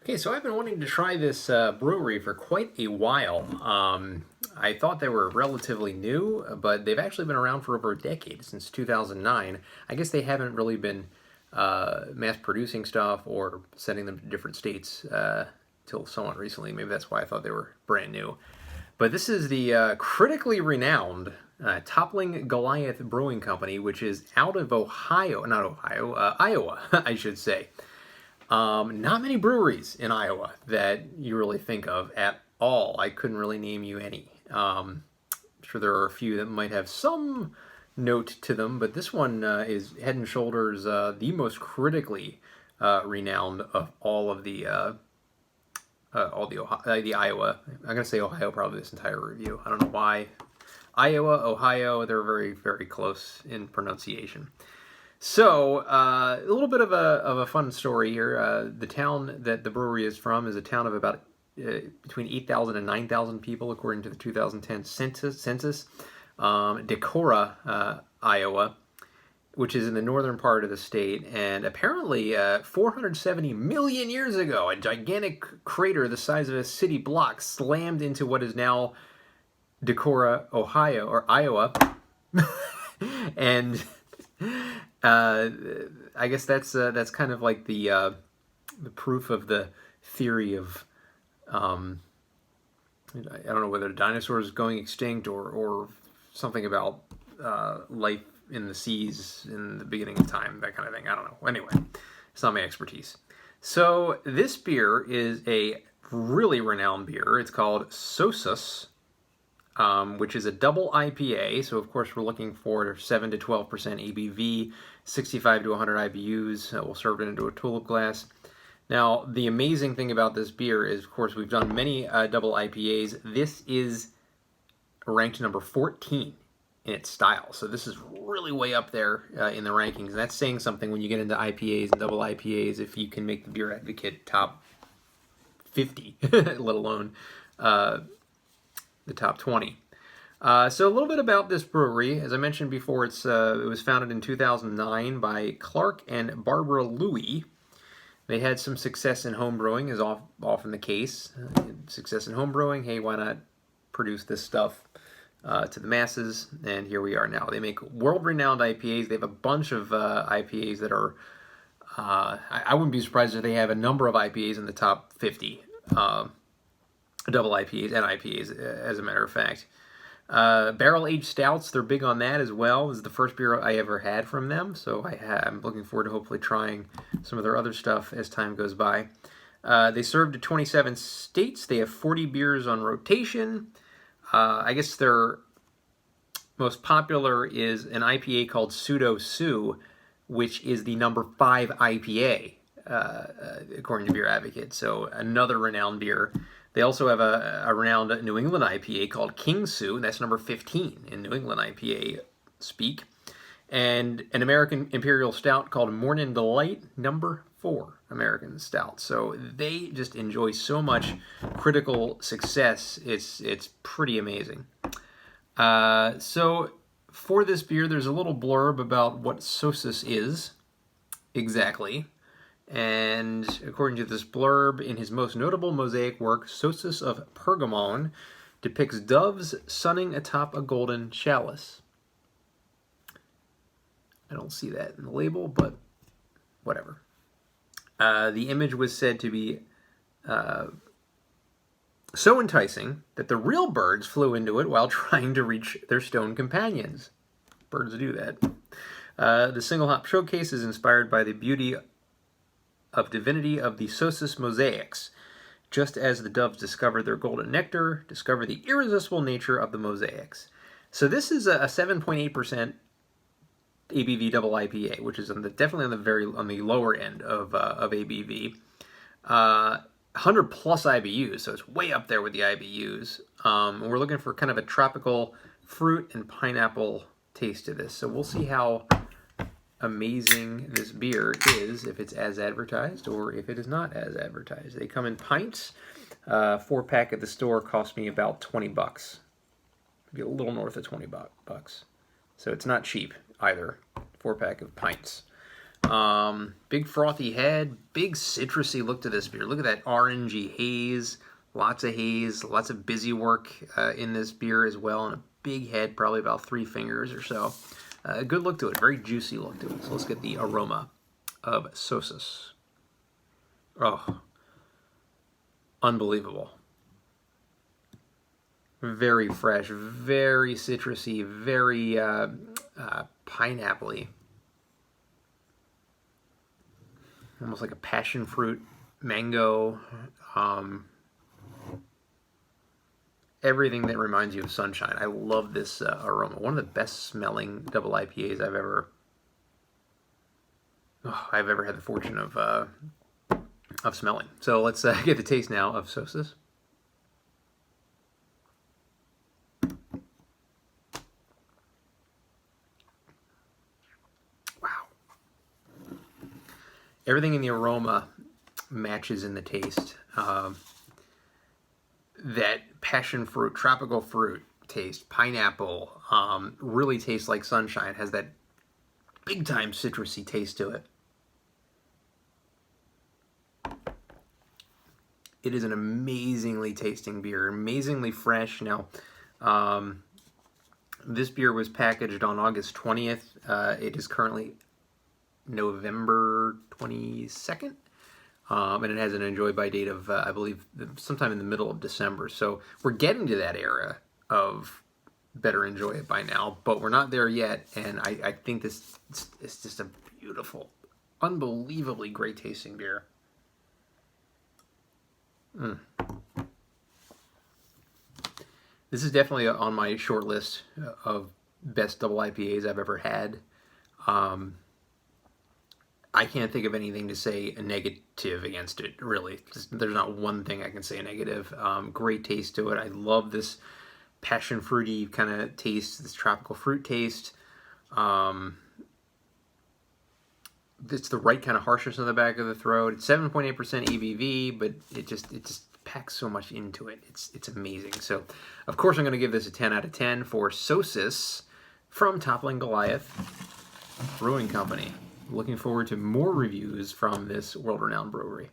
Okay, so I've been wanting to try this brewery for quite a while. I thought they were relatively new, but they've actually been around for over a decade, since 2009. I guess they haven't really been mass producing stuff or sending them to different states till somewhat recently. Maybe that's why I thought they were brand new. But this is the critically renowned Toppling Goliath Brewing Company, which is out of Ohio, not Ohio, Iowa, I should say. Not many breweries in Iowa that you really think of at all. I couldn't really name you any. I'm sure there are a few that might have some note to them, but this one is head and shoulders the most critically renowned of the Iowa. I'm gonna say Ohio probably this entire review. I don't know why. Iowa, Ohio, they're very, very close in pronunciation. So, a little bit of a fun story here. The town that the brewery is from is a town of about between 8,000 and 9,000 people, according to the 2010 census. Decorah, Iowa, which is in the northern part of the state, and apparently 470 million years ago, a gigantic crater the size of a city block slammed into what is now Decorah, Ohio, or Iowa, and I guess that's kind of like the proof of the theory of I don't know whether dinosaurs going extinct or something about life in the seas in the beginning of time, that kind of thing. I don't know. Anyway, it's not my expertise. So this beer is a really renowned beer. It's called Sosus, which is a double IPA. So of course we're looking for 7 to 12% ABV, 65 to 100 IBUs. We'll serve it into a tulip glass. Now the amazing thing about this beer is, of course, we've done many double IPAs. This is ranked number 14 in its style. So this is really way up there in the rankings. And that's saying something when you get into IPAs and double IPAs, if you can make the Beer Advocate top 50, let alone the top 20. So a little bit about this brewery. As I mentioned before, it was founded in 2009 by Clark and Barbara Louie. They had some success in home brewing, as often the case. Success in home brewing, hey, why not produce this stuff to the masses? And here we are now. They make world-renowned IPAs. They have a bunch of IPAs that are, I wouldn't be surprised if they have a number of IPAs in the top 50. Double IPAs and IPAs, as a matter of fact. Barrel-aged stouts, they're big on that as well. This is the first beer I ever had from them, so I'm looking forward to hopefully trying some of their other stuff as time goes by. They serve to 27 states. They have 40 beers on rotation. I guess their most popular is an IPA called Pseudo Sue, which is the number 5 IPA, according to Beer Advocate, so another renowned beer. They also have a renowned New England IPA called King Sue. That's number 15 in New England IPA speak. And an American Imperial Stout called Morning Delight, number 4 American Stout. So they just enjoy so much critical success. It's pretty amazing. So for this beer, there's a little blurb about what Sosus is exactly. And according to this blurb, in his most notable mosaic work, Sosus of Pergamon depicts doves sunning atop a golden chalice. I don't see that in the label, but whatever. The image was said to be so enticing that the real birds flew into it while trying to reach their stone companions. Birds do that. The single hop showcase is inspired by the beauty of divinity of the Sosus mosaics. Just as the doves discovered their golden nectar, discover the irresistible nature of the mosaics. So this is a 7.8% ABV double IPA, which is definitely on the lower end of ABV. 100 plus IBUs, so it's way up there with the IBUs. We're looking for kind of a tropical fruit and pineapple taste to this. So we'll see how amazing this beer is, if it's as advertised or if it is not as advertised. They come in pints. 4-pack at the store cost me about $20. Maybe a little north of 20 bucks. So it's not cheap either. 4-pack of pints. Big frothy head, big citrusy look to this beer. Look at that orangey haze, lots of busy work in this beer as well, and a big head, probably about 3 fingers or so. A good look to it, very juicy look to it. So let's get the aroma of Sosus. Oh, unbelievable. Very fresh, very citrusy, very pineapple-y. Almost like a passion fruit, mango, everything that reminds you of sunshine. I love this aroma. One of the best smelling double IPAs I've ever had the fortune of smelling. So let's get the taste now of Sosus. Everything in the aroma matches in the taste. That passion fruit, tropical fruit taste, pineapple, really tastes like sunshine. Has that big time citrusy taste to it. It is an amazingly tasting beer, amazingly fresh. Now, this beer was packaged on August 20th. It is currently November 22nd, and it has an enjoy by date of, I believe, sometime in the middle of December. So we're getting to that era of better enjoy it by now, but we're not there yet, and I think this is just a beautiful, unbelievably great tasting beer. This is definitely on my short list of best double IPAs I've ever had. I can't think of anything to say a negative against it, really. There's not one thing I can say a negative. Great taste to it. I love this passion fruity kind of taste, this tropical fruit taste. It's the right kind of harshness in the back of the throat. It's 7.8% ABV, but it just packs so much into it. It's amazing. So, of course, I'm going to give this a 10 out of 10 for Sosus from Toppling Goliath Brewing Company. Looking forward to more reviews from this world-renowned brewery.